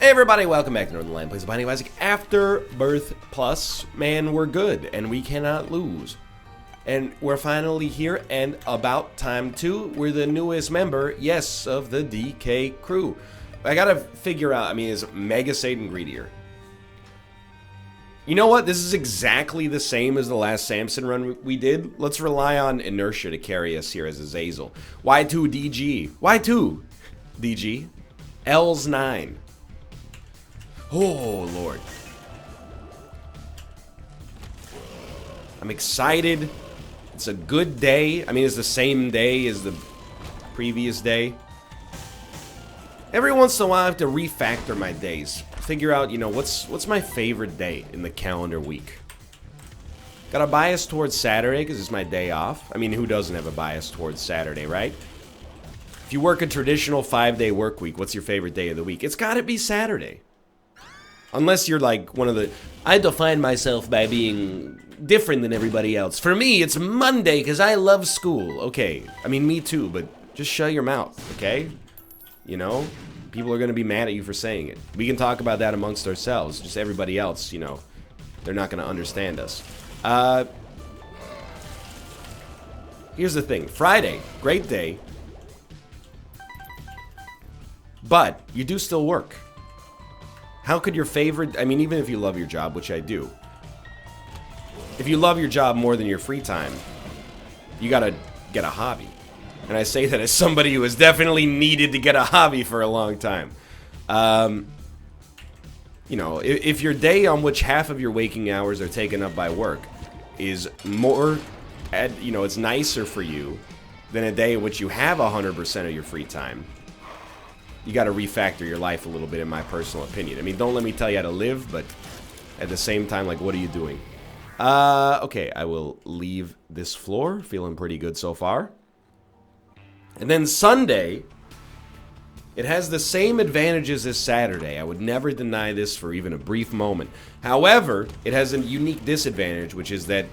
Hey everybody, welcome back to Northernlion Plays the Binding of Isaac Afterbirth Plus. Man, we're good, and we cannot lose. And we're finally here, and about time too. We're the newest member, yes, of the DK crew. I gotta figure out, is Mega Satan greedier? You know what? This is exactly the same as the last Samson run we did. Let's rely on inertia to carry us here as Azazel. Y2 DG. Y2 DG. L's 9. Oh, Lord. I'm excited. It's a good day. It's the same day as the previous day. Every once in a while, I have to refactor my days. Figure out, what's my favorite day in the calendar week. Got a bias towards Saturday because it's my day off. Who doesn't have a bias towards Saturday, right? If you work a traditional 5-day work week, what's your favorite day of the week? It's got to be Saturday. Unless you're like one of the... I define myself by being different than everybody else. For me, it's Monday because I love school. Okay, me too, but just shut your mouth, okay? People are going to be mad at you for saying it. We can talk about that amongst ourselves. Just everybody else, they're not going to understand us. Here's the thing. Friday, great day. But you do still work. How could your favorite... even if you love your job, which I do. If you love your job more than your free time, you gotta get a hobby. And I say that as somebody who has definitely needed to get a hobby for a long time. If your day on which half of your waking hours are taken up by work is more... it's nicer for you than a day in which you have 100% of your free time, you got to refactor your life a little bit, in my personal opinion. Don't let me tell you how to live, but at the same time, what are you doing? Okay, I will leave this floor. Feeling pretty good so far. And then Sunday, it has the same advantages as Saturday. I would never deny this for even a brief moment. However, it has a unique disadvantage, which is that,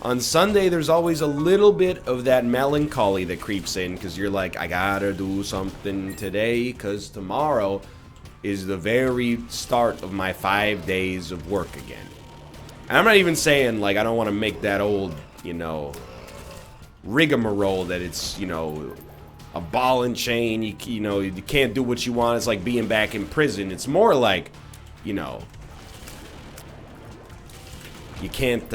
on Sunday, there's always a little bit of that melancholy that creeps in because you're like, I gotta do something today because tomorrow is the very start of my 5 days of work again. And I'm not even saying, I don't want to make that old, rigmarole that it's, a ball and chain, you can't do what you want. It's like being back in prison. It's more like, you can't,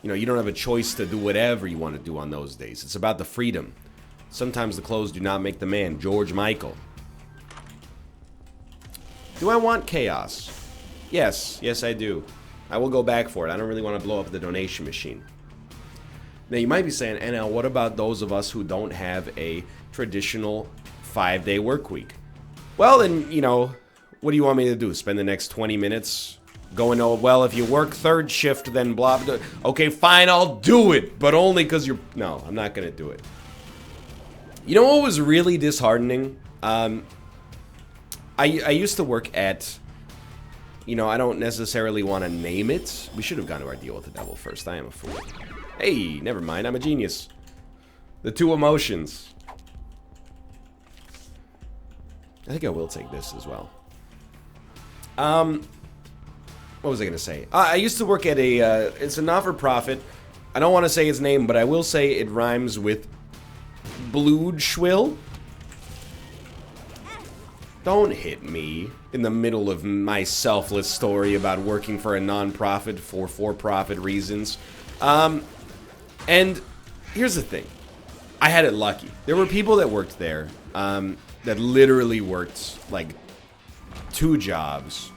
you don't have a choice to do whatever you want to do on those days. It's about the freedom. Sometimes the clothes do not make the man. George Michael. Do I want chaos? Yes. Yes, I do. I will go back for it. I don't really want to blow up the donation machine. Now, you might be saying, NL, what about those of us who don't have a traditional 5-day work week? Well, then, what do you want me to do? Spend the next 20 minutes going, oh, well, if you work third shift, then blah, blah. Okay, fine, I'll do it, but only because you're... No, I'm not going to do it. You know what was really disheartening? I used to work at... I don't necessarily want to name it. We should have gone to our deal with the devil first. I am a fool. Hey, never mind, I'm a genius. The two emotions. I think I will take this as well. What was I going to say? I used to work at it's a not-for-profit. I don't want to say its name, but I will say it rhymes with Bloodschwill. Don't hit me in the middle of my selfless story about working for a non-profit for for-profit reasons. And here's the thing. I had it lucky. There were people that worked there that literally worked, 2 jobs.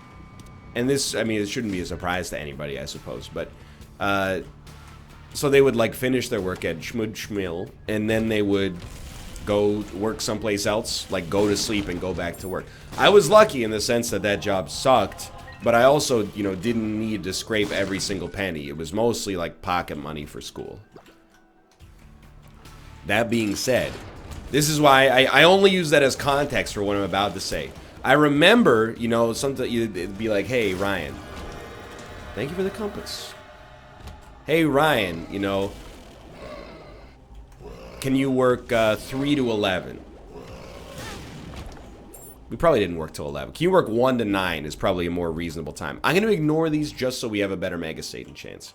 And this, it shouldn't be a surprise to anybody, I suppose. But, so they would, finish their work at Schmud and then they would go work someplace else, go to sleep and go back to work. I was lucky in the sense that job sucked, but I also, didn't need to scrape every single penny. It was mostly, pocket money for school. That being said, this is why I only use that as context for what I'm about to say. I remember, something, it'd be like, hey, Ryan, thank you for the compass. Hey, Ryan, can you work 3 to 11? We probably didn't work till 11. Can you work 1 to 9 is probably a more reasonable time. I'm going to ignore these just so we have a better Mega Satan chance.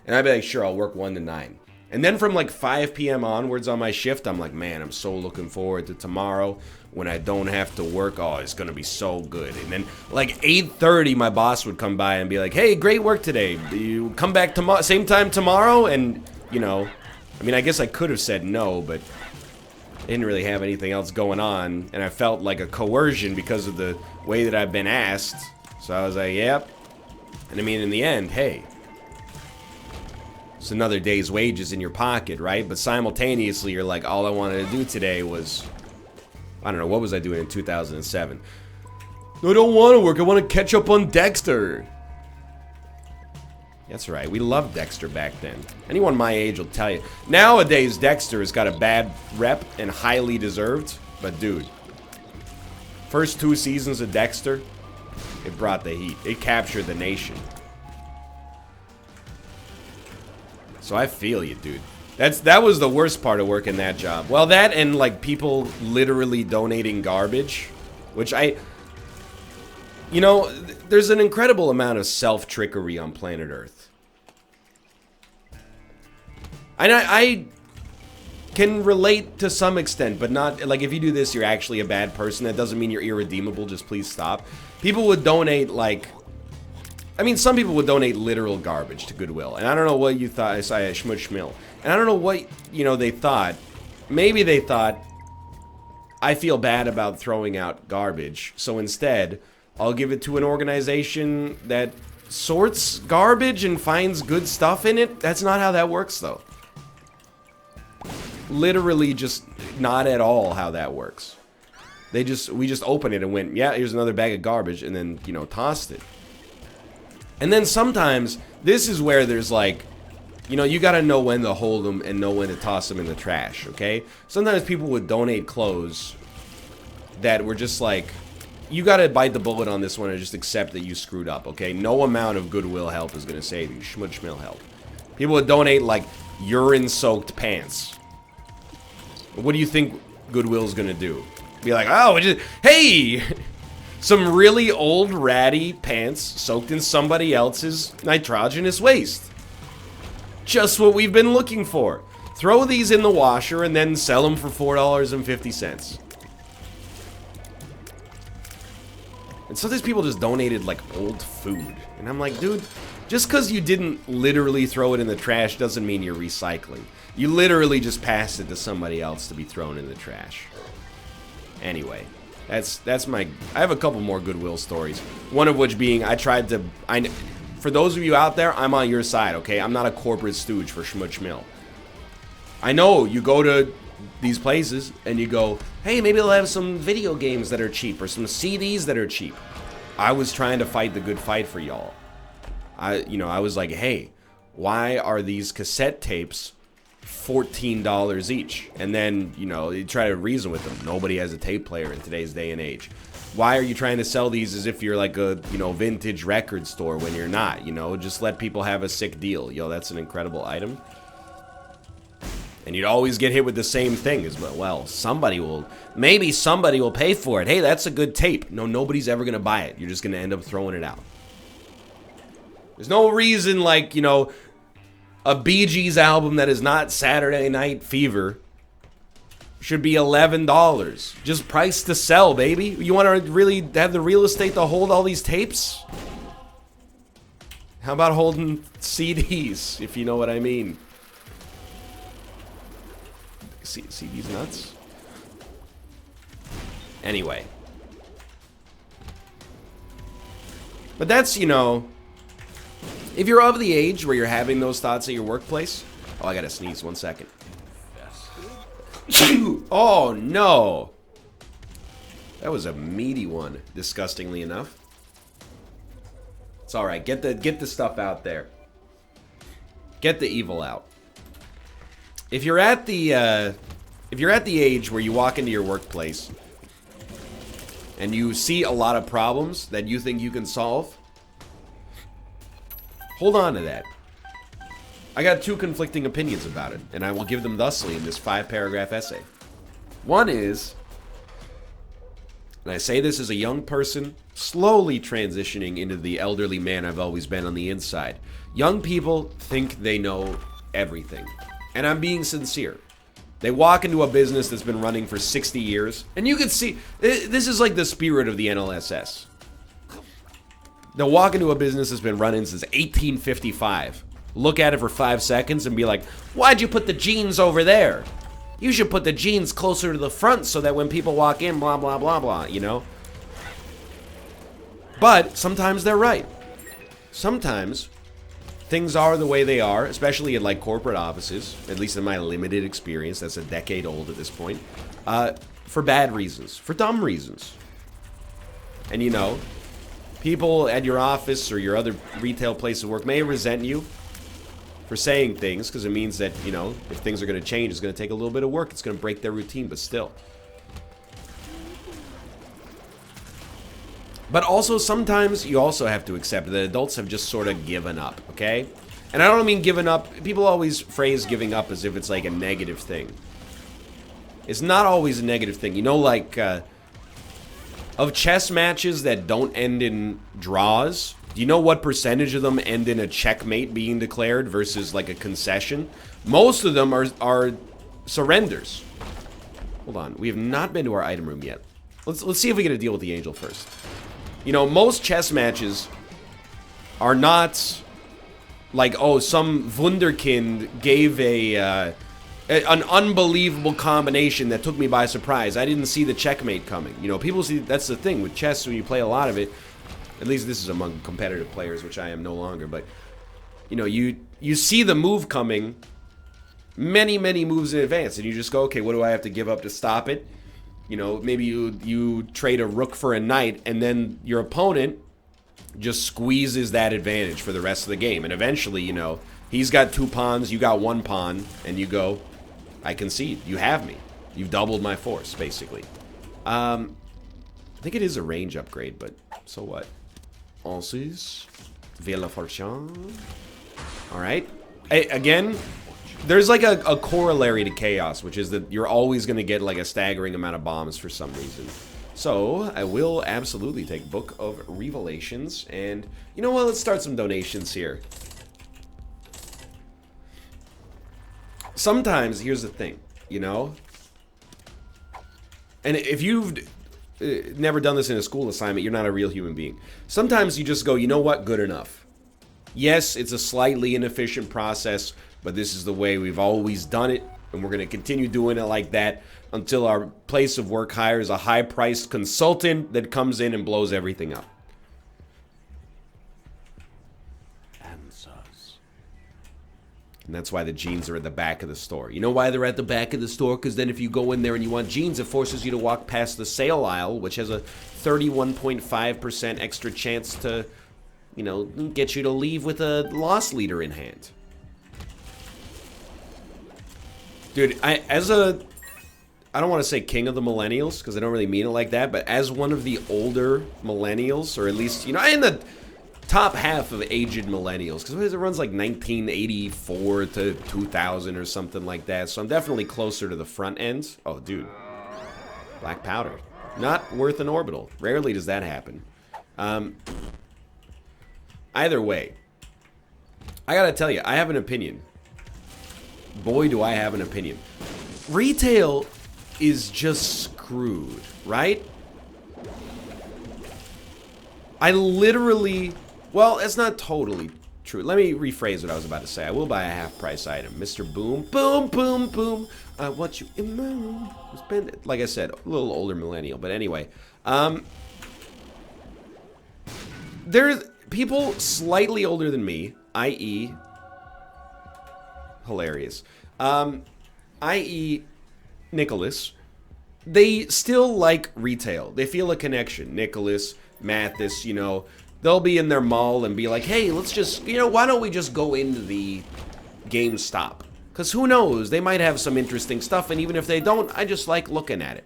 And I'd be like, sure, I'll work 1 to 9. And then from like 5 p.m. onwards on my shift, I'm like, man, I'm so looking forward to tomorrow when I don't have to work. Oh, it's going to be so good. And then like 8:30, my boss would come by and be like, hey, great work today. You come back tomorrow, same time tomorrow? And, you know, I mean, I guess I could have said no, but I didn't really have anything else going on. And I felt like a coercion because of the way that I've been asked. So I was like, yep. And I mean, in the end, hey, it's another day's wages in your pocket, right? But simultaneously, you're like, all I wanted to do today was, I don't know, what was I doing in 2007? I don't want to work. I want to catch up on Dexter. That's right. We loved Dexter back then. Anyone my age will tell you. Nowadays, Dexter has got a bad rep and highly deserved. But dude, first 2 seasons of Dexter, it brought the heat. It captured the nation. So I feel you, dude. That was the worst part of working that job. Well, that and like people literally donating garbage, which you know, there's an incredible amount of self-trickery on planet Earth. And I can relate to some extent, but not, like, if you do this, you're actually a bad person. That doesn't mean you're irredeemable. Just please stop. People would donate, like, I mean, some people would donate literal garbage to Goodwill. And I don't know what you thought. I saw Schmill. And I don't know what, you know, they thought. Maybe they thought, I feel bad about throwing out garbage. So instead, I'll give it to an organization that sorts garbage and finds good stuff in it. That's not how that works, though. Literally just not at all how that works. We just opened it and went, yeah, here's another bag of garbage, and then, you know, tossed it. And then sometimes, this is where there's like, you know, you gotta know when to hold them and know when to toss them in the trash, okay? Sometimes people would donate clothes that were just like, you gotta bite the bullet on this one and just accept that you screwed up, okay? No amount of Goodwill help is gonna save you. Schmudschmill help. People would donate like urine-soaked pants. What do you think Goodwill's gonna do? Be like, oh, hey! Some really old ratty pants soaked in somebody else's nitrogenous waste. Just what we've been looking for. Throw these in the washer and then sell them for $4.50. And so these people just donated like old food. And I'm like, dude, just because you didn't literally throw it in the trash doesn't mean you're recycling. You literally just passed it to somebody else to be thrown in the trash. Anyway. That's my... I have a couple more Goodwill stories. One of which being, for those of you out there, I'm on your side, okay? I'm not a corporate stooge for Schmudschmill. I know you go to these places and you go, hey, maybe they'll have some video games that are cheap or some CDs that are cheap. I was trying to fight the good fight for y'all. I was like, hey, why are these cassette tapes $14 each? And then, you know, you try to reason with them. Nobody has a tape player in today's day and age. Why are you trying to sell these as if you're like a, you know, vintage record store when you're not? You know, just let people have a sick deal. Yo, that's an incredible item. And you'd always get hit with the same thing as well, maybe somebody will pay for it. Hey, that's a good tape. No, nobody's ever gonna buy it. You're just gonna end up throwing it out. There's no reason, like, you know, a Bee Gees album that is not Saturday Night Fever should be $11. Just price to sell, baby. You want to really have the real estate to hold all these tapes? How about holding CDs, if you know what I mean? CDs nuts? Anyway. But that's, you know... If you're of the age where you're having those thoughts at your workplace... Oh, I gotta sneeze. 1 second. Oh, no. That was a meaty one, disgustingly enough. It's alright. Get the stuff out there. Get the evil out. If you're at the age where you walk into your workplace and you see a lot of problems that you think you can solve, hold on to that. I got 2 conflicting opinions about it, and I will give them thusly in this 5-paragraph essay. One is, And I say this as a young person, slowly transitioning into the elderly man I've always been on the inside. Young people think they know everything. And I'm being sincere. They walk into a business that's been running for 60 years, and you can see, this is like the spirit of the NLSS. They'll walk into a business that's been running since 1855, look at it for 5 seconds and be like, why'd you put the jeans over there? You should put the jeans closer to the front so that when people walk in, blah, blah, blah, blah, you know? But sometimes they're right. Sometimes things are the way they are, especially in like corporate offices, at least in my limited experience, that's a decade old at this point, for bad reasons, for dumb reasons. And you know, people at your office or your other retail place of work may resent you for saying things, because it means that, you know, if things are going to change, it's going to take a little bit of work, it's going to break their routine, but still. But also, sometimes you also have to accept that adults have just sort of given up, okay? And I don't mean given up. People always phrase giving up as if it's like a negative thing. It's not always a negative thing. You know, like, of chess matches that don't end in draws, do you know what percentage of them end in a checkmate being declared versus like a concession? Most of them are surrenders. Hold on. We have not been to our item room yet. Let's see if we get a deal with the angel first. You know, most chess matches are not like, oh, some wunderkind gave an unbelievable combination that took me by surprise. I didn't see the checkmate coming. You know, people see, that's the thing with chess when you play a lot of it. At least this is among competitive players, which I am no longer. But, you know, you see the move coming many, many moves in advance. And you just go, okay, what do I have to give up to stop it? You know, maybe you trade a rook for a knight, and then your opponent just squeezes that advantage for the rest of the game. And eventually, you know, he's got 2 pawns, you got 1 pawn, and you go, I concede. You have me. You've doubled my force, basically. I think it is a range upgrade, but so what? Ensuite, Villa Fortune. Alright. Again, there's like a corollary to chaos, which is that you're always going to get like a staggering amount of bombs for some reason. So I will absolutely take Book of Revelations, and you know what, let's start some donations here. Sometimes, here's the thing, you know, and if you've never done this in a school assignment, you're not a real human being. Sometimes you just go, you know what, good enough. Yes, it's a slightly inefficient process, but this is the way we've always done it, and we're going to continue doing it like that until our place of work hires a high-priced consultant that comes in and blows everything up. Answers. And that's why the jeans are at the back of the store. You know why they're at the back of the store? Because then if you go in there and you want jeans, it forces you to walk past the sale aisle, which has a 31.5% extra chance to, you know, get you to leave with a loss leader in hand. Dude, I don't want to say king of the millennials, because I don't really mean it like that, but as one of the older millennials, or at least, you know, in the top half of aged millennials, because it runs like 1984 to 2000 or something like that, so I'm definitely closer to the front end. Oh, dude. Black powder. Not worth an orbital. Rarely does that happen. Either way, I gotta tell you, I have an opinion. Boy, do I have an opinion. Retail is just screwed, right? I literally... Well, it's not totally true. Let me rephrase what I was about to say. I will buy a half-price item. Mr. Boom. Boom, boom, boom. I want you in my room. Spend it. Like I said, a little older millennial. But anyway. There's people slightly older than me, i.e... hilarious. I.e. Nicholas, they still like retail. They feel a connection. Nicholas, Mathis, you know, they'll be in their mall and be like, hey, let's just, you know, why don't we just go into the GameStop? Because who knows, they might have some interesting stuff, and even if they don't, I just like looking at it.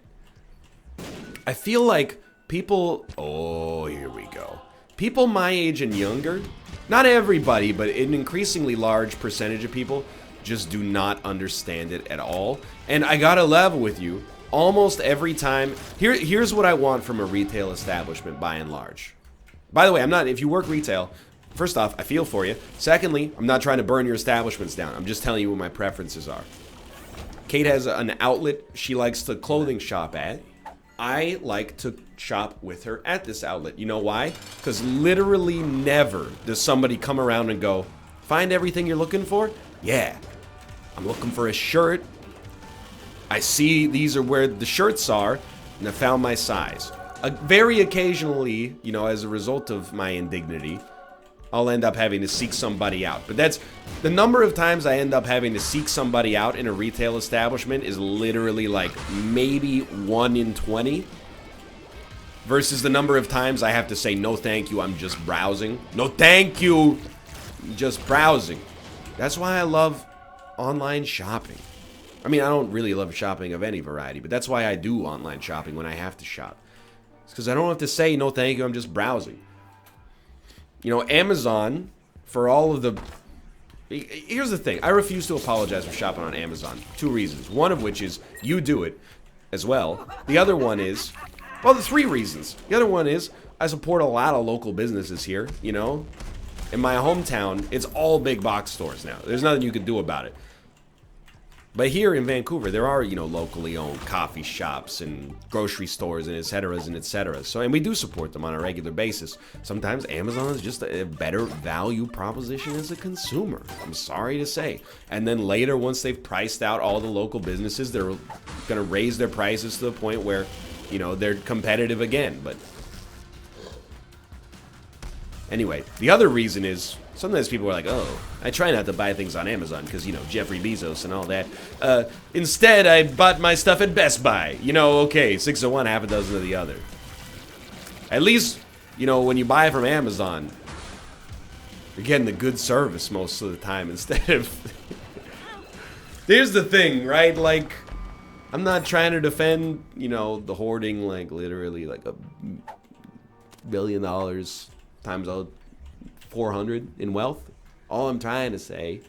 I feel like people, oh, here we go. People my age and younger, not everybody, but an increasingly large percentage of people just do not understand it at all. And I gotta level with you, almost every time. Here's what I want from a retail establishment by and large. By the way, if you work retail, first off, I feel for you. Secondly, I'm not trying to burn your establishments down. I'm just telling you what my preferences are. Kate has an outlet she likes to clothing shop at. I like to shop with her at this outlet. You know why? Because literally never does somebody come around and go, find everything you're looking for? Yeah. I'm looking for a shirt. I see these are where the shirts are, and I found my size. Very occasionally, you know, as a result of my indignity, I'll end up having to seek somebody out. But that's the number of times I end up having to seek somebody out in a retail establishment is literally like maybe 1 in 20. Versus the number of times I have to say, no thank you, I'm just browsing. No thank you, I'm just browsing. That's why I love online shopping. I mean, I don't really love shopping of any variety, but that's why I do online shopping when I have to shop. It's because I don't have to say, no thank you, I'm just browsing. You know, Amazon, for all of the... Here's the thing. I refuse to apologize for shopping on Amazon. 2 reasons. One of which is you do it as well. The other one is... Well, the 3 reasons. The other one is I support a lot of local businesses here, you know. In my hometown, it's all big box stores now. There's nothing you can do about it. But here in Vancouver, there are, you know, locally owned coffee shops and grocery stores and et cetera and et cetera. So, and we do support them on a regular basis. Sometimes Amazon is just a better value proposition as a consumer. I'm sorry to say. And then later, once they've priced out all the local businesses, they're going to raise their prices to the point where, you know, they're competitive again. But anyway, the other reason is sometimes people are like, oh, I try not to buy things on Amazon because, you know, Jeffrey Bezos and all that. Instead, I bought my stuff at Best Buy. You know, okay, 6 of one, half a dozen of the other. At least, you know, when you buy from Amazon, you're getting the good service most of the time instead of... Here's the thing, right? Like, I'm not trying to defend, you know, the hoarding, like, literally, like, $1 billion times 400 in wealth. All I'm trying to say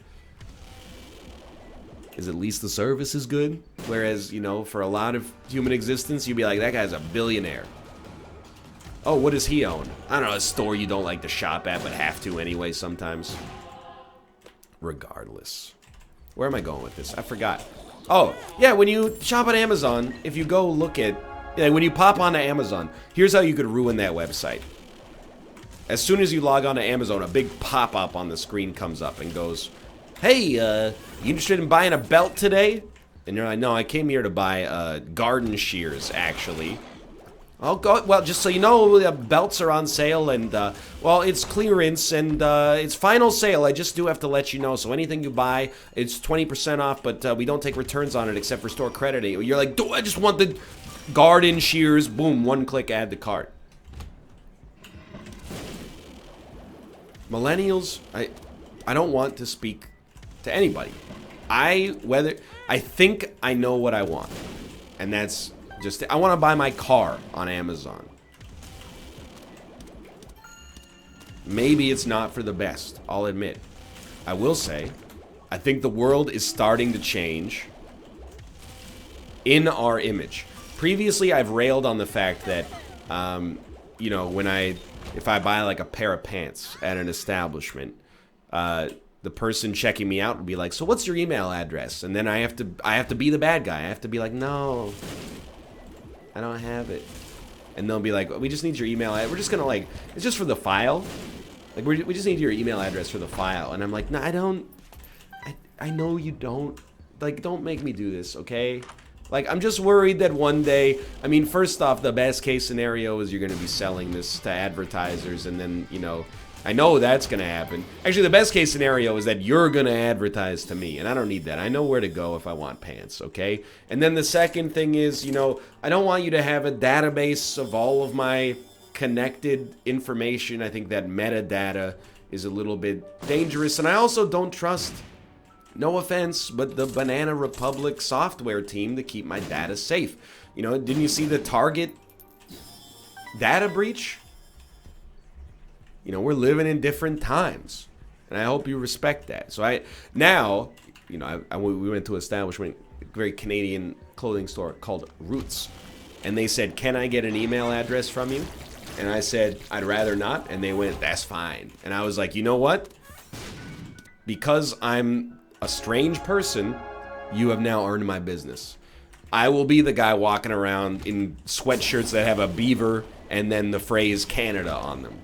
is at least the service is good. Whereas, you know, for a lot of human existence, you'd be like, that guy's a billionaire. Oh, what does he own? I don't know, a store you don't like to shop at, but have to anyway sometimes. Regardless. Where am I going with this? I forgot. Oh, yeah, when you shop on Amazon, if you go look at... Yeah, when you pop onto Amazon, here's how you could ruin that website. As soon as you log on to Amazon, a big pop-up on the screen comes up and goes, hey, you interested in buying a belt today? And you're like, no, I came here to buy garden shears, actually. Oh, well, just so you know, the belts are on sale, and, well, it's clearance, and it's final sale. I just do have to let you know. So anything you buy, it's 20% off, but we don't take returns on it except for store credit. You're like, I just want the garden shears. Boom, 1 click, add to cart. Millennials, I don't want to speak to anybody. I think I know what I want. And that's just, I want to buy my car on Amazon. Maybe it's not for the best, I'll admit. I will say, I think the world is starting to change in our image. Previously, I've railed on the fact that, you know, if I buy like a pair of pants at an establishment, the person checking me out would be like, so what's your email address? And then I have to be the bad guy. I have to be like, no, I don't have it. And they'll be like, we just need your email. We're just gonna like, it's just for the file. Like we just need your email address for the file. And I'm like, no, I don't. I know you don't. Like, don't make me do this, okay? Like, I'm just worried that one day, I mean, first off, the best case scenario is you're going to be selling this to advertisers, and then, you know, I know that's going to happen. Actually, the best case scenario is that you're going to advertise to me, and I don't need that. I know where to go if I want pants, okay? And then the second thing is, you know, I don't want you to have a database of all of my connected information. I think that metadata is a little bit dangerous, and I also don't trust... No offense, but the Banana Republic software team to keep my data safe. You know, didn't you see the Target data breach? You know, we're living in different times. And I hope you respect that. So now, you know, we went to an establishment, very Canadian clothing store called Roots. And they said, can I get an email address from you? And I said, I'd rather not. And they went, that's fine. And I was like, you know what? Because I'm a strange person, you have now earned my business. I will be the guy walking around in sweatshirts that have a beaver and then the phrase Canada on them.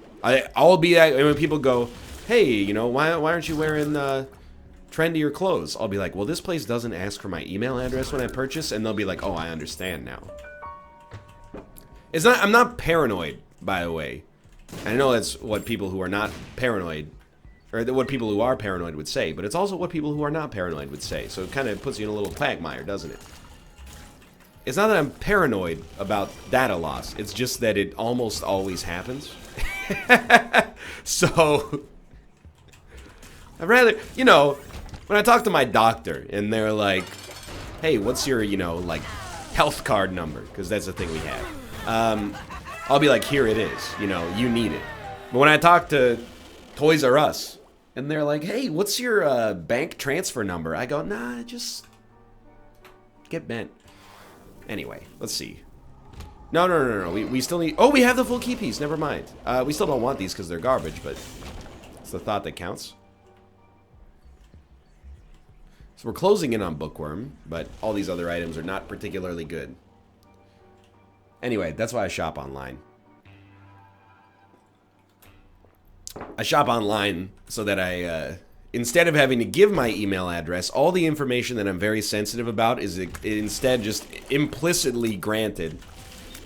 I'll be that, and when people go, hey, you know, why aren't you wearing trendier clothes? I'll be like, well, this place doesn't ask for my email address when I purchase, and they'll be like, oh, I understand now. I'm not paranoid, by the way. I know that's what people who are not paranoid, or what people who are paranoid would say, but it's also what people who are not paranoid would say. So it kind of puts you in a little quagmire, doesn't it? It's not that I'm paranoid about data loss. It's just that it almost always happens. So, I'd rather, you know, when I talk to my doctor and they're like, hey, what's your, you know, like, health card number? Because that's the thing we have. I'll be like, here it is. You know, you need it. But when I talk to Toys R Us and they're like, hey, what's your bank transfer number? I go, nah, just get bent. Anyway, let's see. No. We still need... Oh, we have the full key piece. Never mind. We still don't want these because they're garbage, but it's the thought that counts. So we're closing in on Bookworm, but all these other items are not particularly good. Anyway, that's why I shop online. I shop online so that I... instead of having to give my email address, all the information that I'm very sensitive about is instead just implicitly granted,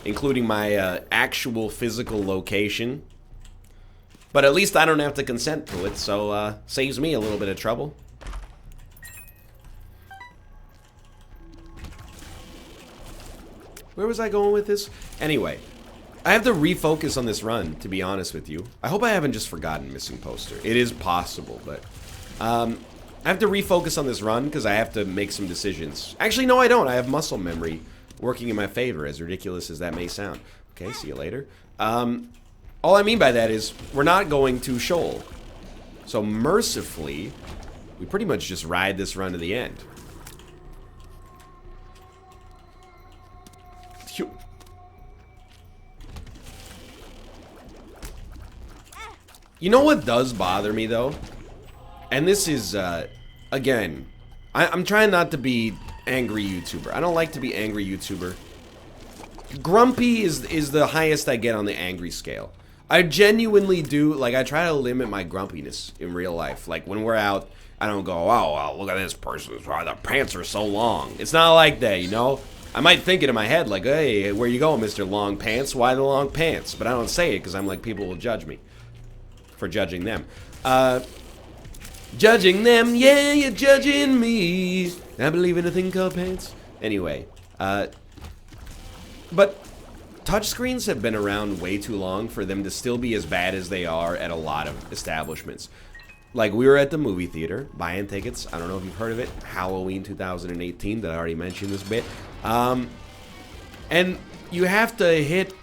including my actual physical location. But at least I don't have to consent to it, so saves me a little bit of trouble. Where was I going with this? Anyway, I have to refocus on this run, to be honest with you. I hope I haven't just forgotten Missing Poster. It is possible, but... I have to refocus on this run because I have to make some decisions. Actually, no, I don't. I have muscle memory working in my favor, as ridiculous as that may sound. Okay, see you later. All I mean by that is we're not going to Shoal. So mercifully, we pretty much just ride this run to the end. You know what does bother me, though? And this is, again, I'm trying not to be angry YouTuber. I don't like to be angry YouTuber. Grumpy is the highest I get on the angry scale. I genuinely do, like, I try to limit my grumpiness in real life. Like, when we're out, I don't go, oh, wow, look at this person. The pants are so long. It's not like that, you know? I might think it in my head, like, hey, where you going, Mr. Long Pants? Why the long pants? But I don't say it because I'm like, people will judge me for judging them. Judging them, yeah, you're judging me. I believe in a thing called pants. Anyway, but touchscreens have been around way too long for them to still be as bad as they are at a lot of establishments. Like, we were at the movie theater buying tickets. I don't know if you've heard of it. Halloween 2018, that I already mentioned this bit. And you have to hit,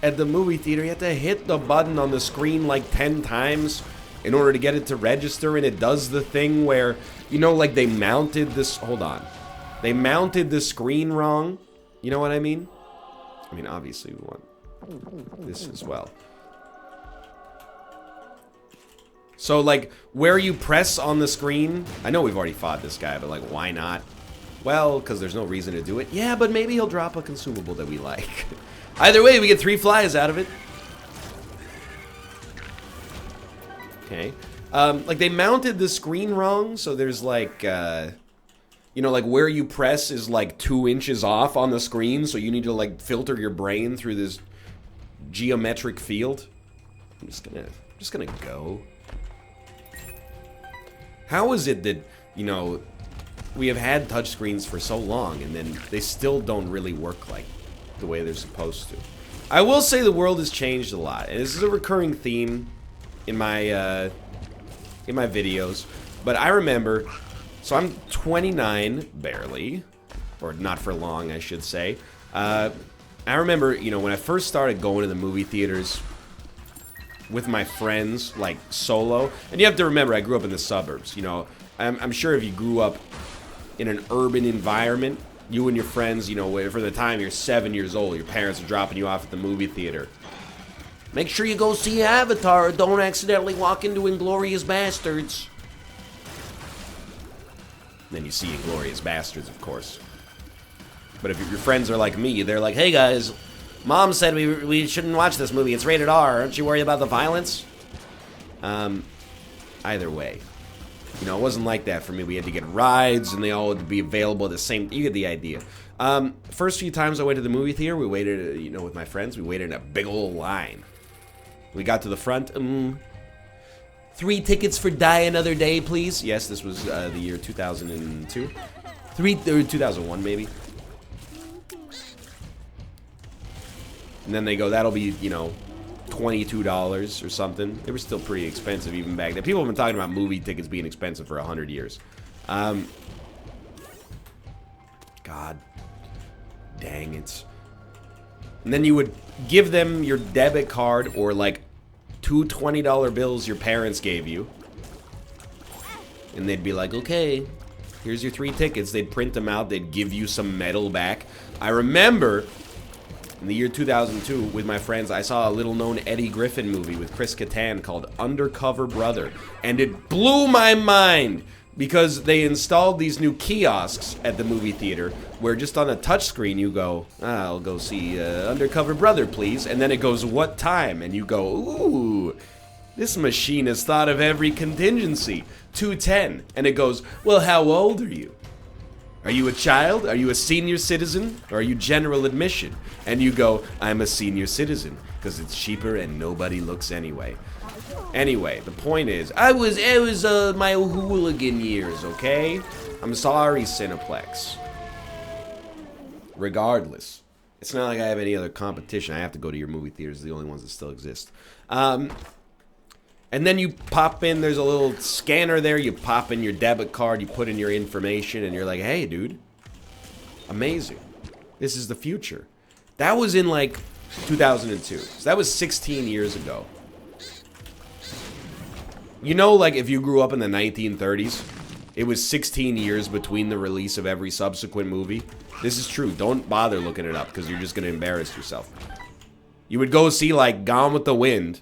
at the movie theater, you have to hit the button on the screen like 10 times in order to get it to register, and it does the thing where, you know, like they mounted this, hold on. They mounted the screen wrong. You know what I mean? I mean, obviously we want this as well. So, like, where you press on the screen, I know we've already fought this guy, but, like, why not? Well, because there's no reason to do it. Yeah, but maybe he'll drop a consumable that we like. Either way, we get 3 flies out of it. Okay. Like, they mounted the screen wrong, so there's, like, you know, like, where you press is, like, 2 inches off on the screen, so you need to, like, filter your brain through this geometric field. I'm just gonna go. How is it that, you know, we have had touchscreens for so long and then they still don't really work like the way they're supposed to? I will say the world has changed a lot, and this is a recurring theme in my videos. But I remember, so I'm 29, barely, or not for long, I should say. I remember, you know, when I first started going to the movie theaters with my friends, like, solo. And you have to remember, I grew up in the suburbs, you know. I'm sure if you grew up in an urban environment, You and your friends, you know, for the time you're 7 years old, your parents are dropping you off at the movie theater. Make sure you go see Avatar. Don't accidentally walk into Inglourious Bastards. Then you see Inglourious Bastards, of course. But if your friends are like me, they're like, hey guys, Mom said we shouldn't watch this movie. It's rated R. Aren't you worried about the violence? Either way. You know, it wasn't like that for me. We had to get rides, and they all had to be available at the same... You get the idea. First few times I went to the movie theater, we waited, you know, with my friends, we waited in a big old line. We got to the front. 3 tickets for Die Another Day, please. Yes, this was the year 2002. 2001, maybe. And then they go, that'll be, you know, $22 or something. They were still pretty expensive even back then. People have been talking about movie tickets being expensive for 100 years. God dang it. And then you would give them your debit card or like 2 $20 bills your parents gave you. And they'd be like, okay, here's your 3 tickets. They'd print them out. They'd give you some metal back. I remember in the year 2002 with my friends, I saw a little-known Eddie Griffin movie with Chris Kattan called Undercover Brother. And it blew my mind because they installed these new kiosks at the movie theater where just on a touchscreen you go, I'll go see Undercover Brother, please. And then it goes, what time? And you go, ooh, this machine has thought of every contingency. 2:10. And it goes, well, how old are you? Are you a child? Are you a senior citizen? Or are you general admission? And you go, I'm a senior citizen, because it's cheaper and nobody looks anyway. Anyway, the point is, it was my hooligan years, okay? I'm sorry, Cineplex. Regardless, it's not like I have any other competition. I have to go to your movie theaters, the only ones that still exist. And then you pop in, there's a little scanner there, you pop in your debit card, you put in your information, and you're like, hey, dude, amazing. This is the future. That was in, like, 2002. So that was 16 years ago. You know, like, if you grew up in the 1930s, it was 16 years between the release of every subsequent movie. This is true. Don't bother looking it up, because you're just going to embarrass yourself. You would go see, like, Gone with the Wind.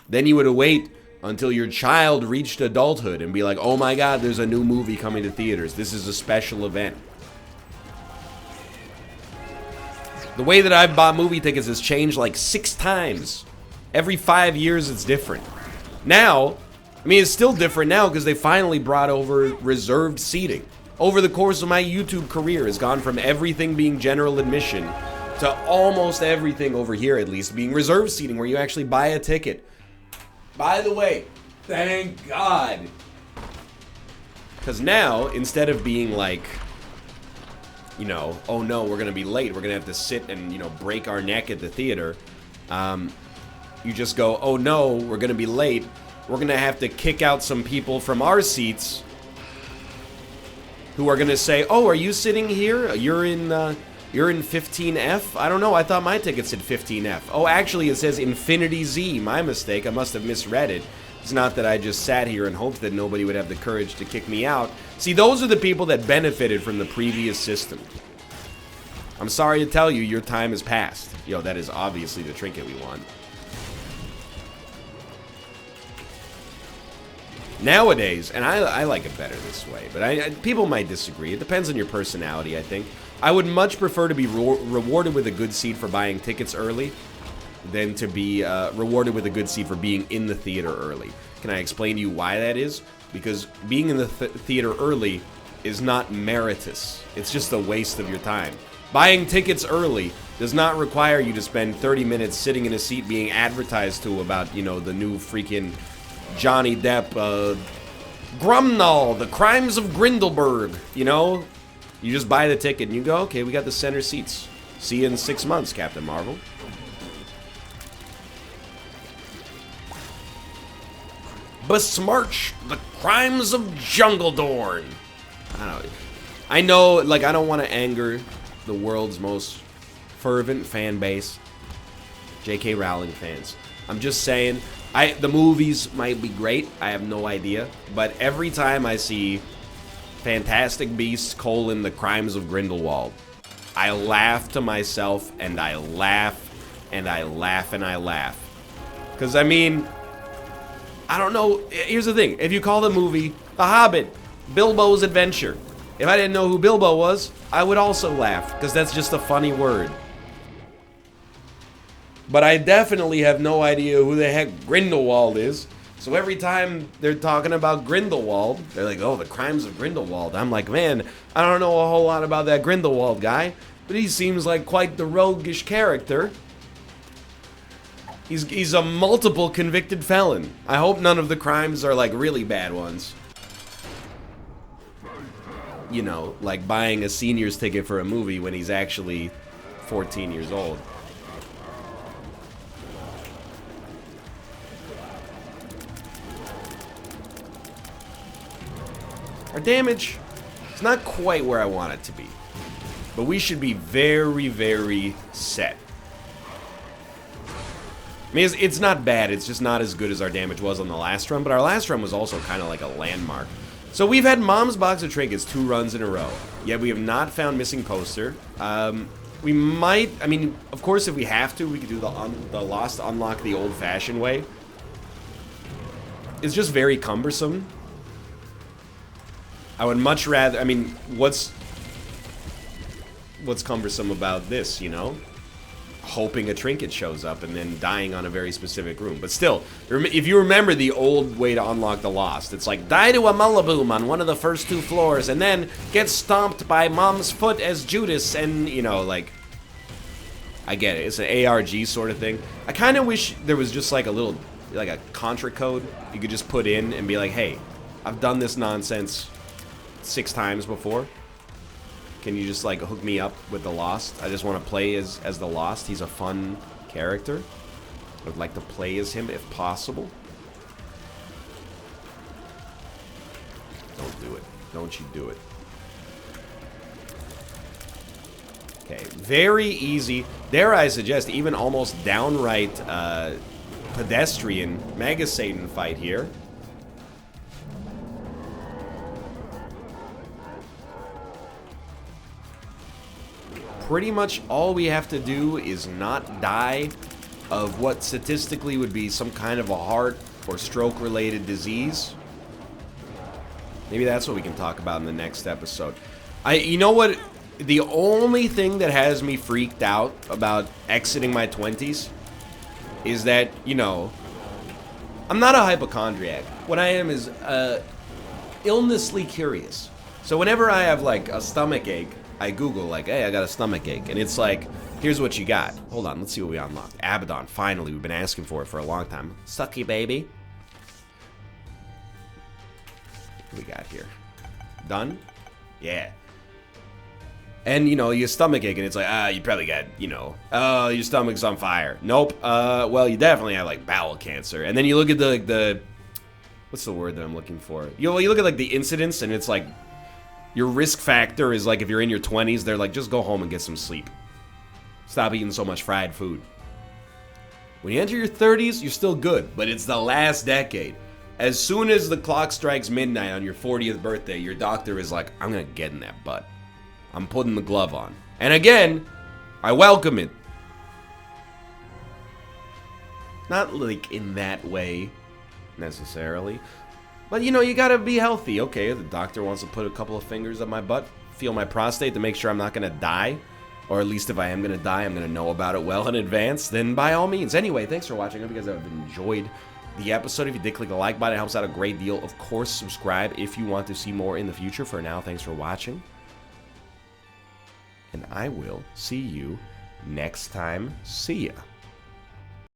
Then you would wait until your child reached adulthood and be like, oh my god, there's a new movie coming to theaters. This is a special event. The way that I've bought movie tickets has changed like 6 times. Every 5 years it's different. Now, I mean, it's still different now because they finally brought over reserved seating. Over the course of my YouTube career, has gone from everything being general admission to almost everything over here, at least, being reserved seating where you actually buy a ticket. By the way, thank God. Because now, instead of being like, you know, oh no, we're going to be late, we're going to have to sit and, you know, break our neck at the theater, you just go, oh no, we're going to be late, we're going to have to kick out some people from our seats who are going to say, oh, are you sitting here? You're in 15F? I don't know, I thought my ticket said 15F. Oh, actually, it says Infinity Z. My mistake, I must have misread it. It's not that I just sat here and hoped that nobody would have the courage to kick me out. See, those are the people that benefited from the previous system. I'm sorry to tell you, your time has passed. Yo, that is obviously the trinket we want. Nowadays, and I like it better this way, but people might disagree. It depends on your personality, I think. I would much prefer to be rewarded with a good seat for buying tickets early than to be rewarded with a good seat for being in the theater early. Can I explain to you why that is? Because being in the theater early is not meritorious. It's just a waste of your time. Buying tickets early does not require you to spend 30 minutes sitting in a seat being advertised to about, you know, the new freaking Johnny Depp, Grumnall, The Crimes of Grindelberg, you know? You just buy the ticket and you go, okay, we got the center seats. See you in 6 months, Captain Marvel. Besmirch, The Crimes of Jungledorn. I know, like, I don't want to anger the world's most fervent fan base, J.K. Rowling fans. I'm just saying, the movies might be great, I have no idea, but every time I see Fantastic Beasts, The Crimes of Grindelwald, I laugh to myself, and I laugh, and I laugh, and I laugh. Because, I mean, I don't know. Here's the thing. If you call the movie The Hobbit, Bilbo's Adventure, if I didn't know who Bilbo was, I would also laugh, because that's just a funny word. But I definitely have no idea who the heck Grindelwald is. So every time they're talking about Grindelwald, they're like, oh, the crimes of Grindelwald. I'm like, man, I don't know a whole lot about that Grindelwald guy, but he seems like quite the roguish character. He's a multiple convicted felon. I hope none of the crimes are like really bad ones. You know, like buying a senior's ticket for a movie when he's actually 14 years old. Our damage is not quite where I want it to be, but we should be very, very set. I mean, it's not bad, it's just not as good as our damage was on the last run, but our last run was also kind of like a landmark. So we've had Mom's Box of Trinkets 2 runs in a row, yet we have not found Missing Poster. We might, I mean, of course if we have to, we could do the Lost Unlock the old-fashioned way. It's just very cumbersome. I would much rather, I mean, what's cumbersome about this, you know? Hoping a trinket shows up and then dying on a very specific room. But still, if you remember the old way to unlock the Lost, it's like, die to a Mullaboom on one of the first 2 floors and then get stomped by Mom's foot as Judas and, you know, like, I get it. It's an ARG sort of thing. I kind of wish there was just like a little, like a contra code you could just put in and be like, hey, I've done this nonsense 6 times before. Can you just like hook me up with the Lost? I just want to play as the Lost. He's a fun character. I would like to play as him if possible. Don't do it. Don't you do it. Okay, very easy. Dare I suggest even almost downright pedestrian Mega Satan fight here. Pretty much all we have to do is not die of what statistically would be some kind of a heart or stroke related disease. Maybe that's what we can talk about in the next episode. You know what? The only thing that has me freaked out about exiting my 20s is that, you know, I'm not a hypochondriac. What I am is illnessly curious. So whenever I have like a stomach ache, I Google like, hey, I got a stomach ache, and it's like, here's what you got. Hold on, let's see what we unlocked. Abaddon, finally, we've been asking for it for a long time. Sucky baby. What we got here? Done? Yeah. And, you know, your stomach ache, and it's like, you probably got, you know, oh, your stomach's on fire. Nope. Well, you definitely have, like, bowel cancer. And then you look at the what's the word that I'm looking for? You look at, like, the incidence, and it's like, your risk factor is like if you're in your 20s, they're like, just go home and get some sleep. Stop eating so much fried food. When you enter your 30s, you're still good, but it's the last decade. As soon as the clock strikes midnight on your 40th birthday, your doctor is like, I'm gonna get in that butt. I'm putting the glove on. And again, I welcome it. Not like in that way, necessarily. But, you know, you gotta be healthy. Okay, the doctor wants to put a couple of fingers up my butt, feel my prostate to make sure I'm not gonna die. Or at least if I am gonna die, I'm gonna know about it well in advance. Then by all means. Anyway, thanks for watching. I hope you guys have enjoyed the episode. If you did, click the like button. It helps out a great deal. Of course, subscribe if you want to see more in the future. For now, thanks for watching. And I will see you next time. See ya.